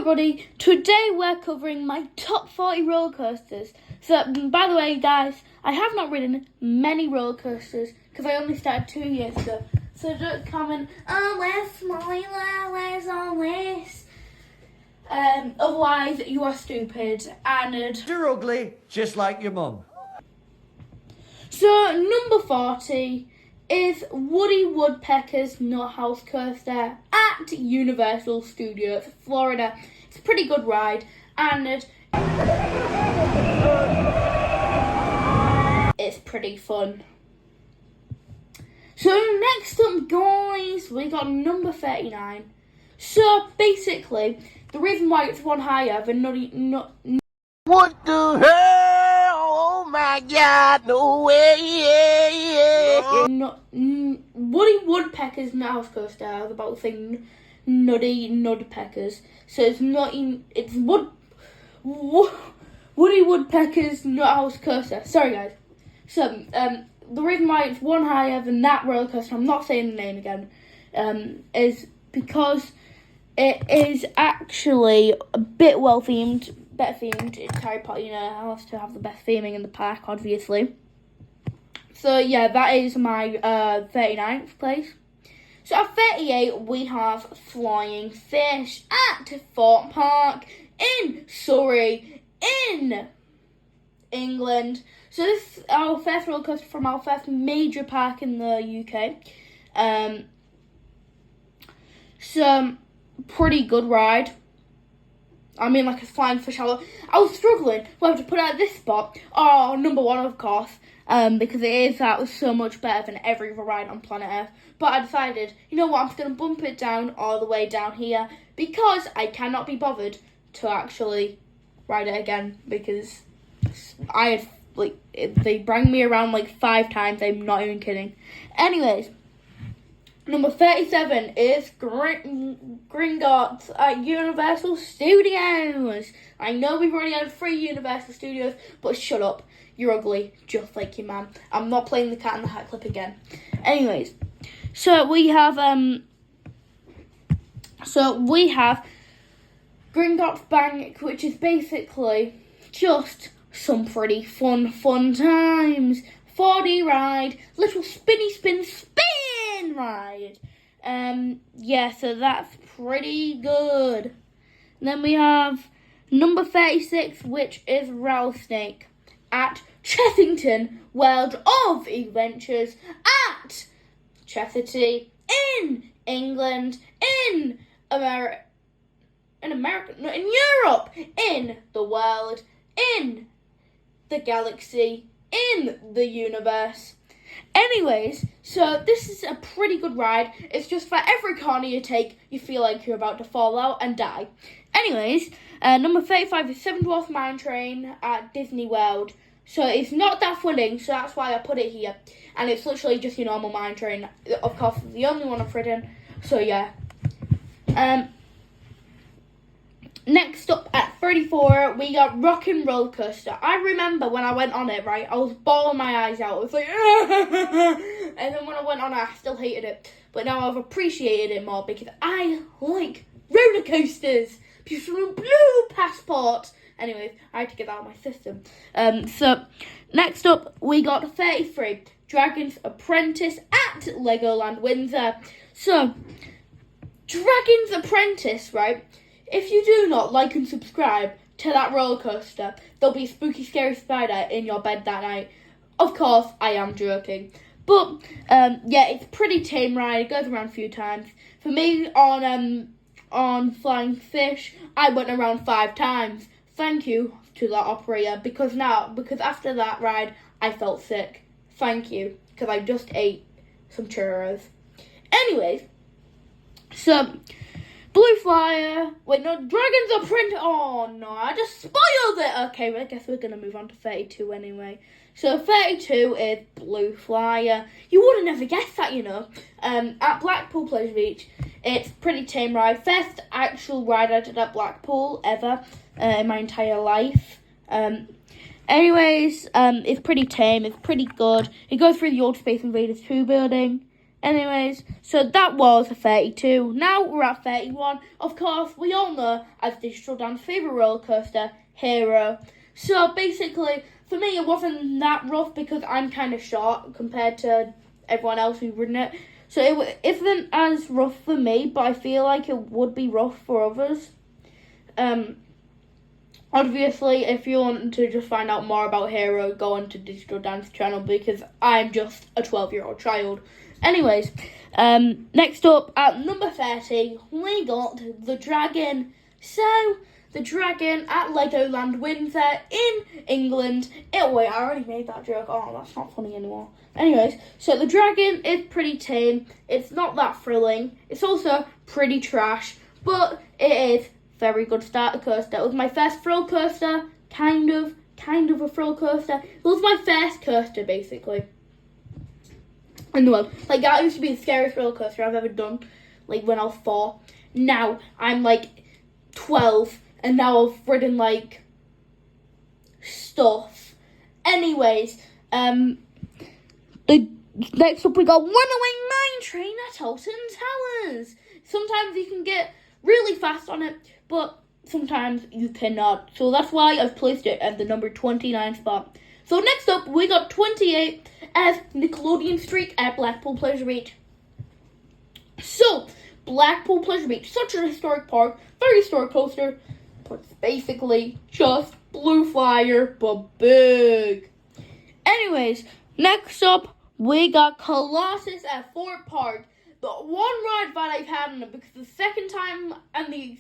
everybody. Today we're covering my top 40 roller coasters. So, by the way, guys, I have not ridden many roller coasters because I only started 2 years ago. So don't comment, oh, where's Smiler? Where's all this? Otherwise, you are stupid. And you're ugly, just like your mum. So, number 40 is Woody Woodpecker's Nuthouse Coaster at Universal Studios, Florida. It's a pretty good ride, and it's pretty fun. So next up, guys, we got number 39. So basically, the reason why it's one higher than What the hell? Oh my God, no way. Woody Woodpecker's Nuthouse Coaster. I was about to say Nuddy Nudpeckers. So it's not in. It's Woody Woodpecker's Nuthouse Coaster. Sorry, guys. So the reason why it's one higher than that roller coaster, I'm not saying the name again, is because it is actually a bit well themed, better themed. It's Harry Potter, you know, it has to have the best theming in the park, obviously. So yeah, that is my 39th place. So at 38, we have Flying Fish at Thorpe Park in Surrey, in England. So this is our first roller coaster from our first major park in the UK. So pretty good ride. I mean, like a Flying Fish. I was struggling whether to put it at this spot or number 1, of course, because that was so much better than every other ride on planet Earth. But I decided, you know what, I'm just going to bump it down all the way down here because I cannot be bothered to actually ride it again because they bring me around like 5 times. I'm not even kidding. Anyways, number 37 is Gringotts at Universal Studios. I know we've already had 3 Universal Studios, but shut up. You're ugly, just like your mum. I'm not playing the Cat in the Hat clip again. Anyways, so we have Gringotts Bank, which is basically just some pretty fun times. 4D ride, little spin ride. Yeah, so that's pretty good. And then we have number 36, which is Rattlesnake at Chessington World of Adventures at Chessity in England, in Europe, in the world, in the galaxy, in the universe. Anyways, so this is a pretty good ride. It's just for every corner you take, you feel like you're about to fall out and die. Anyways, number 35 is Seven Dwarfs Mine Train at Disney World. So it's not that filling, so that's why I put it here. And it's literally just your normal mine train. Of course, it's the only one I've ridden. So yeah. Next up at 34, we got Rock and Roller Coaster. I remember when I went on it, right, I was bawling my eyes out. I was like, and then when I went on it, I still hated it. But now I've appreciated it more because I like roller coasters. Beautiful blue passport. Anyways, I had to get that out of my system. So, next up, we got 33, Dragon's Apprentice at Legoland Windsor. So, Dragon's Apprentice, right? If you do not like and subscribe to that roller coaster, there'll be a spooky, scary spider in your bed that night. Of course, I am joking. But, yeah, it's a pretty tame ride. It goes around a few times. For me, on Flying Fish, I went around 5 times. Thank you to that operator, because after that ride, I felt sick. Thank you, because I just ate some churros. Anyways, so, Blue Flyer, Dragon's Apprentice, oh no, I just spoiled it. Okay, well, I guess we're going to move on to 32 anyway. So 32 is Blue Flyer. You would have never guessed that, you know. At Blackpool Pleasure Beach, it's pretty tame ride. First actual ride I did at Blackpool ever in my entire life. Anyways, it's pretty tame. It's pretty good. It goes through the old Space Invaders 2 building. Anyways, so that was a 32. Now we're at 31. Of course, we all know as Digital Dan's favourite roller coaster, Hero. So basically, for me, it wasn't that rough because I'm kind of short compared to everyone else who's ridden it. So it isn't as rough for me, but I feel like it would be rough for others. Obviously, if you want to just find out more about Hero, go onto Digital Dan's channel because I'm just a 12-year-old child. Anyways, next up at number 30, we got the Dragon. So, the Dragon at Legoland Windsor in England. Wait, I already made that joke. Oh, that's not funny anymore. Anyways, so the Dragon is pretty tame. It's not that thrilling. It's also pretty trash, but it is very good starter coaster. It was my first thrill coaster, kind of a thrill coaster. It was my first coaster, basically, in the world. Like, that used to be the scariest roller coaster I've ever done, like, when I was 4. Now, I'm, like, 12, and now I've ridden, like, stuff. Anyways, next up we got Runaway Mine Train at Alton Towers. Sometimes you can get really fast on it, but sometimes you cannot. So that's why I've placed it at the number 29 spot. So next up, we got 28 as Nickelodeon Streak at Blackpool Pleasure Beach. So, Blackpool Pleasure Beach, such an historic park, very historic coaster, but it's basically just Blue Flyer, but big. Anyways, next up, we got Colossus at Fort Park. The one ride that I've had in it, because the second time I've only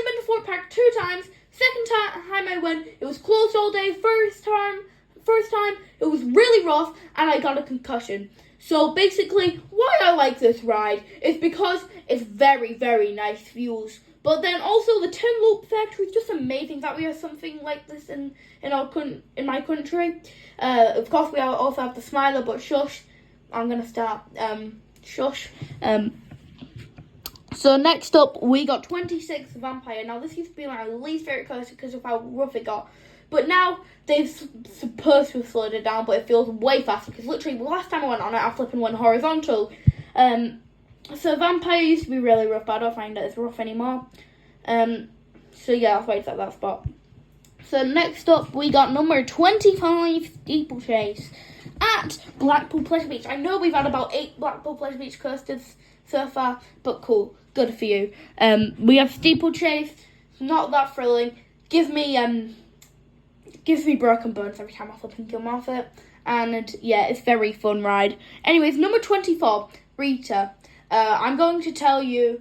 been to Fort Park 2 times. Second time I went, it was closed all day. First time, it was really rough, and I got a concussion. So basically, why I like this ride is because it's very, very nice views. But then also the Tin Loop Factory is just amazing that we have something like this in my country. Of course, we also have the Smiler, but shush, I'm gonna stop. Shush. So next up, we got 26 Vampire. Now, this used to be my least favourite coaster because of how rough it got. But now, they've supposed to have slowed it down, but it feels way faster. Because literally, the last time I went on it, I flipping went horizontal. So Vampire used to be really rough, but I don't find it as rough anymore. So yeah, that's why it's at that spot. So next up, we got number 25 Steeplechase at Blackpool Pleasure Beach. I know we've had about 8 Blackpool Pleasure Beach coasters so far, but cool, good for you. We have Steeplechase, not that thrilling. Gives me broken bones every time I flip and come off it, and yeah, it's a very fun ride. Anyways, number 24, Rita. I'm going to tell you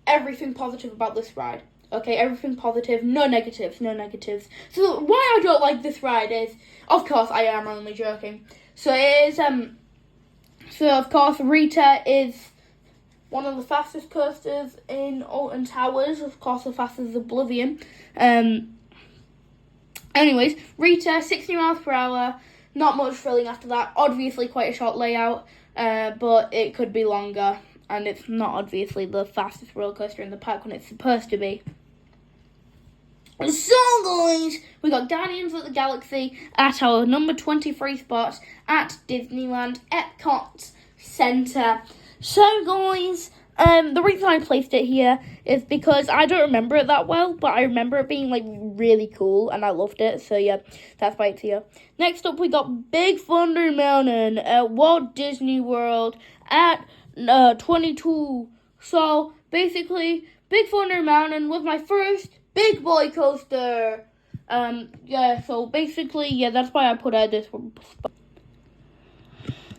everything positive about this ride. Okay, everything positive, no negatives. So why I don't like this ride is, of course, I am only joking. So it is, so of course, Rita is one of the fastest coasters in Alton Towers, of course, the fastest is Oblivion. Anyways, Rita, 60 miles per hour, not much thrilling after that. Obviously, quite a short layout, but it could be longer, and it's not obviously the fastest roller coaster in the park when it's supposed to be. So guys, we got Guardians of the Galaxy at our number 23 spot at Disneyland Epcot Center. So guys, the reason I placed it here is because I don't remember it that well, but I remember it being like really cool and I loved it. So yeah, that's why it's here. Next up, we got Big Thunder Mountain at Walt Disney World at 22. So basically, Big Thunder Mountain was my first big boy coaster. Yeah, so basically, yeah, that's why I put out this one.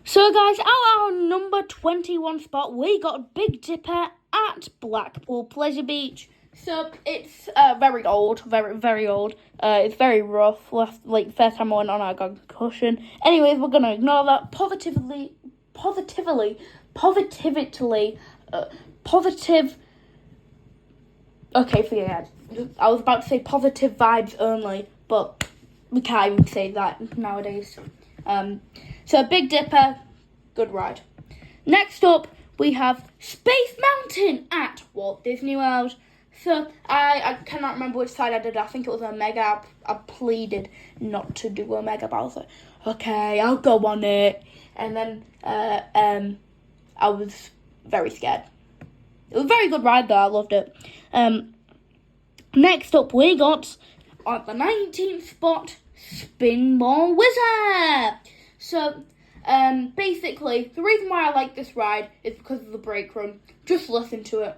So guys, at our number 21 spot, we got Big Dipper at Blackpool Pleasure Beach. So it's very old, very old. It's very rough. Like first time I went on, I got a concussion. Anyways, we're gonna ignore that. Positive. Okay, forget it. I was about to say positive vibes only, but we can't even say that nowadays. So Big Dipper, good ride. Next up, we have Space Mountain at Walt Disney World. So I cannot remember which side I did. I think it was a Mega. I pleaded not to do a Mega, but I was like, okay, I'll go on it. And then I was very scared. It was a very good ride though, I loved it. Next up we got, at the 19th spot, Spinball Wizard. So, basically, the reason why I like this ride is because of the brake run. Just listen to it.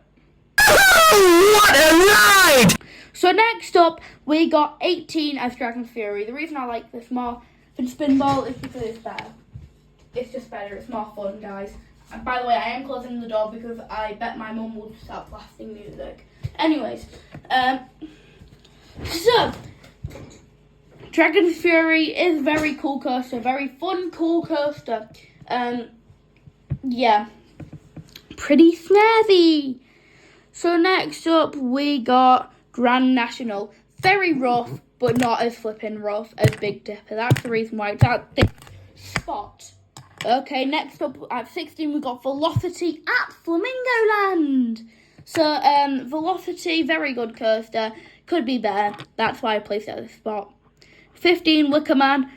What a ride! So next up, we got 18 as Dragon's Fury. The reason I like this more than Spinball is because it's better. It's just better. It's more fun, guys. And by the way, I am closing the door because I bet my mum will start blasting music. Anyways, so Dragon's Fury is a very cool coaster, very fun, cool coaster. Yeah, pretty snazzy. So next up, we got Grand National. Very rough, but not as flipping rough as Big Dipper. That's the reason why it's at this spot. Okay, next up at 16, we got Velocity at Flamingo Land. So, Velocity, very good coaster. Could be better. That's why I placed it at this spot. 15, Wicker Man.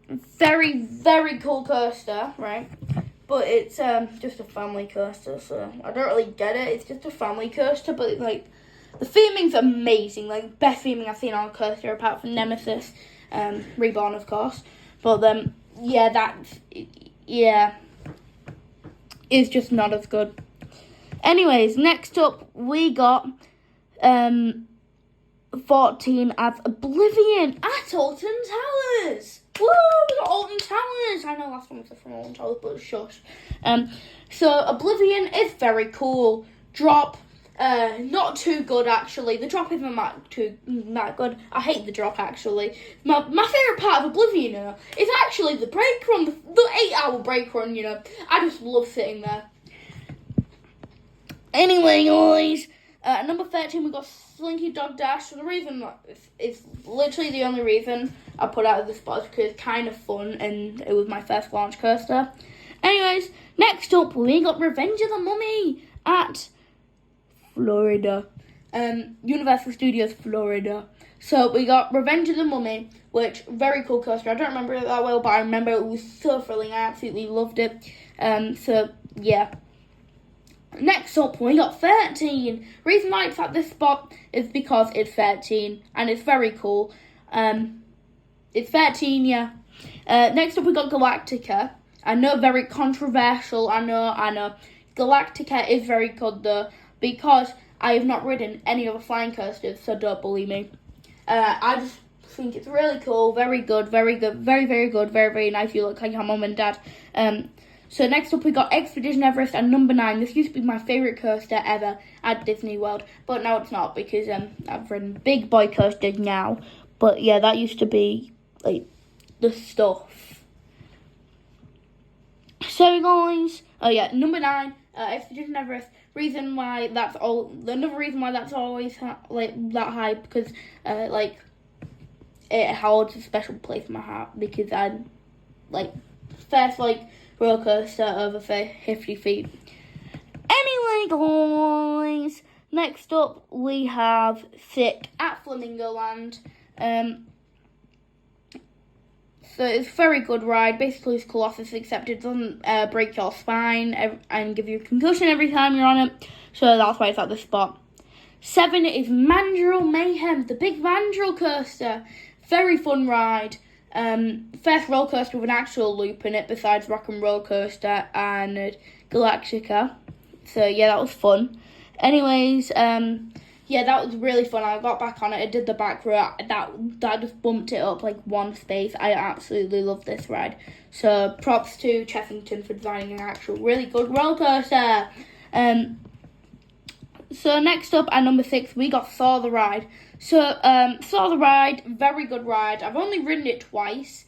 Very, very cool coaster, right? But it's just a family coaster, so I don't really get it. It's just a family coaster, but like the theming's amazing. Like best theming I've seen on a coaster apart from Nemesis, Reborn of course. But yeah, it's just not as good. Anyways, next up we got 14 as Oblivion at Alton Towers. Woo! We got Alton Towers. I know last one was from Alton Towers, but shush. So Oblivion is very cool. Drop, not too good actually. The drop isn't that good. I hate the drop actually. My favorite part of Oblivion is actually the brake run, the 8-hour brake run. You know, I just love sitting there. Anyway, guys, at number 13 we got Slinky Dog Dash. So the reason it's literally the only reason I put out of the spot is because it's kind of fun and it was my first launch coaster. Anyways, next up we got Revenge of the Mummy at Florida. Universal Studios Florida. So we got Revenge of the Mummy, which very cool coaster. I don't remember it that well, but I remember it was so thrilling. I absolutely loved it. So yeah. Next up, we got 13. Reason why it's at this spot is because it's 13 and it's very cool. It's 13, yeah. Next up, we got Galactica. I know, very controversial. I know. Galactica is very good though because I have not ridden any other flying coasters, so don't bully me. I just think it's really cool, very good, very good, very, very good, very, very nice. You look like your mum and dad. So next up we got Expedition Everest at number 9. This used to be my favourite coaster ever at Disney World, but now it's not because I've ridden big boy coasters now. But yeah, that used to be like the stuff. So guys, number 9, Expedition Everest. Reason why that's another reason why that's always that high because it holds a special place in my heart because I first roller coaster over 50 feet. Anyway, guys, next up we have Sick at Flamingo Land. So it's a very good ride. Basically, it's Colossus, except it doesn't break your spine and give you a concussion every time you're on it. So that's why it's at this spot. 7 is Mandrill Mayhem, the big Mandrill coaster. Very fun ride. First roller coaster with an actual loop in it besides Rock and Roller Coaster and Galactica. So yeah, that was fun. Anyways, yeah, that was really fun. I got back on it. I did the back row. That just bumped it up like one space. I absolutely love this ride. So props to Chessington for designing an actual really good roller coaster. So next up at number 6, we got Saw the Ride. So Saw the Ride, very good ride. I've only ridden it twice,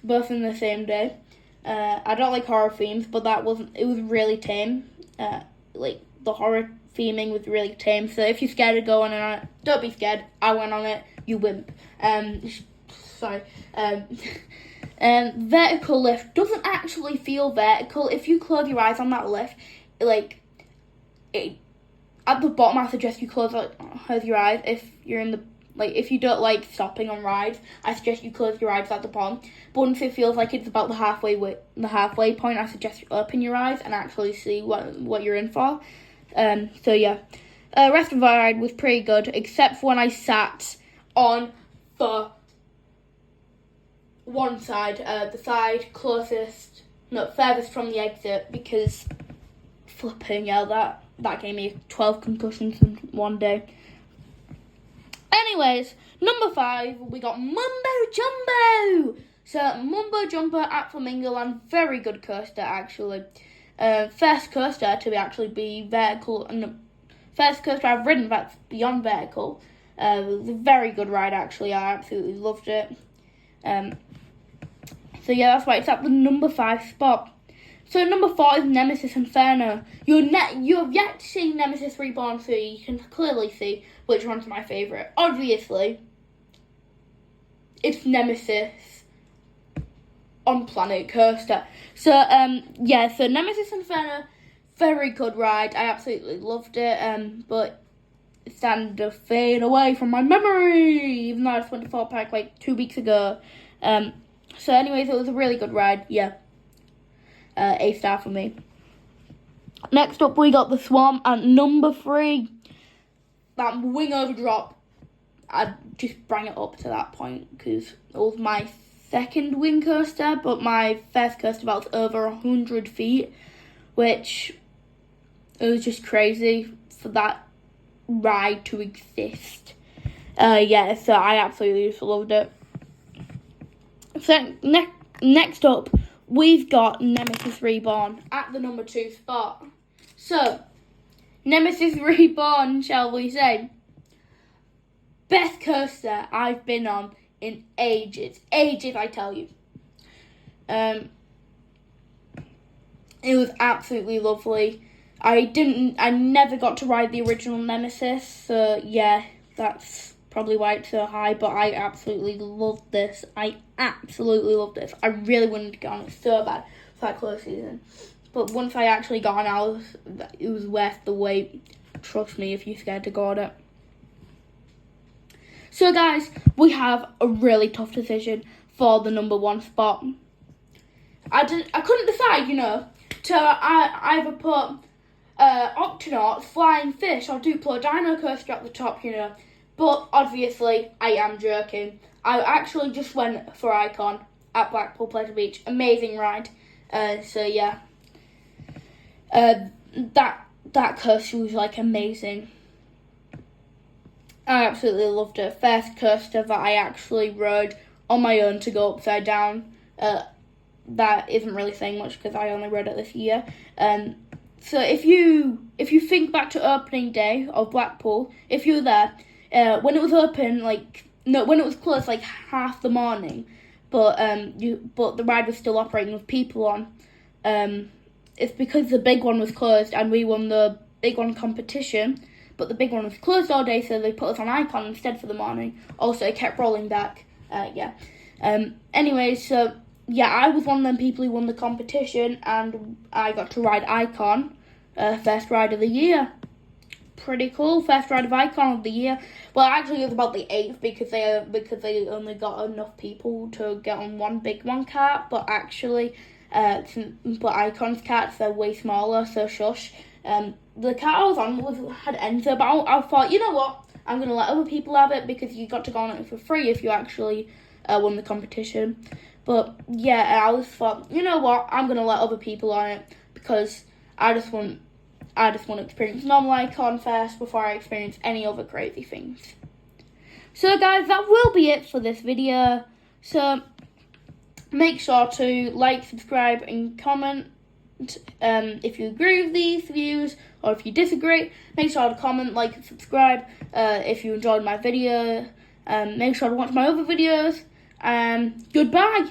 both in the same day. I don't like horror themes, but it was really tame. The horror theming was really tame. So if you're scared of going on it, don't be scared. I went on it, you wimp. Sorry. Vertical lift doesn't actually feel vertical. If you close your eyes on that lift, at the bottom, I suggest you close your eyes if you're in the Like, if you don't like stopping on rides, I suggest you close your eyes at the bottom. But once it feels like it's about the halfway point, I suggest you open your eyes and actually see what you're in for. So yeah, rest of the ride was pretty good, except for when I sat on the one side, the side furthest from the exit, because flipping hell, that gave me 12 concussions in one day. Anyways, number 5, we got Mumbo Jumbo. So, Mumbo Jumbo at Flamingo Land, very good coaster, actually. First coaster to actually be vertical, and first coaster I've ridden that's beyond vertical. It was a very good ride, actually. I absolutely loved it. So, yeah, that's why it's at the number 5 spot. So, number 4 is Nemesis Inferno. You have yet to see Nemesis Reborn, so you can clearly see which one's my favourite. Obviously, it's Nemesis on Planet Coaster. So, so Nemesis Inferno, very good ride. I absolutely loved it, but it's starting to fade away from my memory, even though I just went to Fort Park like 2 weeks ago. So anyways, it was a really good ride, yeah. A star for me. Next up, we got the Swarm at number 3. That wing over drop, I just bring it up to that point because it was my second wing coaster, but my first coaster was over 100 feet, which it was just crazy for that ride to exist. Yeah, so I absolutely just loved it. So next up, we've got Nemesis Reborn at the number 2 spot. So, Nemesis Reborn, shall we say, best coaster I've been on in ages, I tell you. It was absolutely lovely. I never got to ride the original Nemesis, so yeah, that's probably why it's so high, but I absolutely loved this. I really wanted to get on it so bad for that close season. But once I actually got on, it was worth the wait. Trust me, if you're scared to go on it. So guys, we have a really tough decision for the number 1 spot. I couldn't decide, to either put Octonauts, Flying Fish, or Duplo Dino Coaster at the top, But obviously, I am joking. I actually just went for Icon at Blackpool Pleasure Beach. Amazing ride. So yeah. That coaster was like amazing. I absolutely loved it. First coaster that I actually rode on my own to go upside down. That isn't really saying much because I only rode it this year. So if you think back to opening day of Blackpool, if you were there, when it was open, when it was closed, like half the morning, but the ride was still operating with people on. It's because the big one was closed and we won the big one competition, but the big one was closed all day, so they put us on Icon instead for the morning. Also, it kept rolling back. Anyways, so yeah, I was one of them people who won the competition, and I got to ride Icon, first ride of the year. Pretty cool, first ride of Icon of the year. Well, actually, it was about the 8th because they only got enough people to get on one big one cart. But actually, but Icon's carts, they're way smaller, so shush. The cart I was on had Enzo, but I thought, you know what? I'm gonna let other people have it because you got to go on it for free if you actually won the competition. But yeah, I just thought, you know what? I'm gonna let other people on it because I just want to experience normal Icon first before I experience any other crazy things. So guys, that will be it for this video. So make sure to like, subscribe and comment if you agree with these views or if you disagree. Make sure to comment, like and subscribe if you enjoyed my video. Make sure to watch my other videos. Goodbye.